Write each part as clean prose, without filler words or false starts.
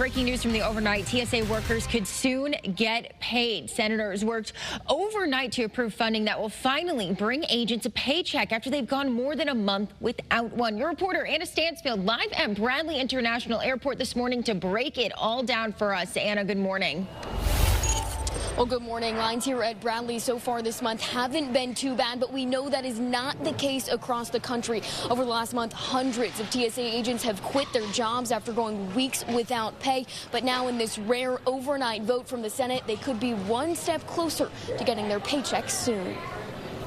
breaking news from the overnight. TSA workers could soon get paid. Senators worked overnight to approve funding that will finally bring agents a paycheck after they've gone more than a month without one. Your reporter Anna Stansfield live at Bradley International Airport this morning to break it all down for us. Anna, good morning. Well, good morning. Lines here at Bradley so far this month haven't been too bad, but we know that is not the case across the country. Over the last month, hundreds of TSA agents have quit their jobs after going weeks without pay. But now in this rare overnight vote from the Senate, they could be one step closer to getting their paychecks soon.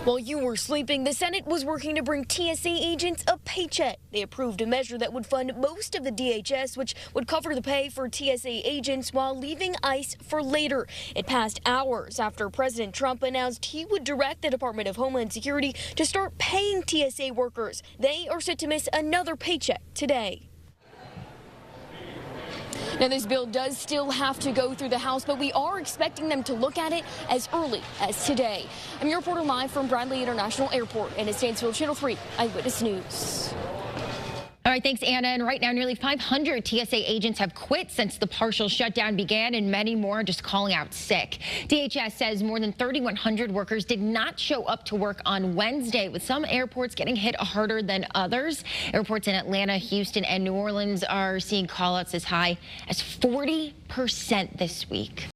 While you were sleeping, the Senate was working to bring TSA agents a paycheck. They approved a measure that would fund most of the DHS, which would cover the pay for TSA agents while leaving ICE for later. It passed hours after President Trump announced he would direct the Department of Homeland Security to start paying TSA workers. They are set to miss another paycheck today. Now, this bill does still have to go through the House, but we are expecting them to look at it as early as today. I'm your reporter live from Bradley International Airport and at Stansfield Channel 3 Eyewitness News. All right, thanks, Anna. And right now, nearly 500 TSA agents have quit since the partial shutdown began, and many more are just calling out sick. DHS says more than 3,100 workers did not show up to work on Wednesday, with some airports getting hit harder than others. Airports in Atlanta, Houston, and New Orleans are seeing callouts as high as 40% this week.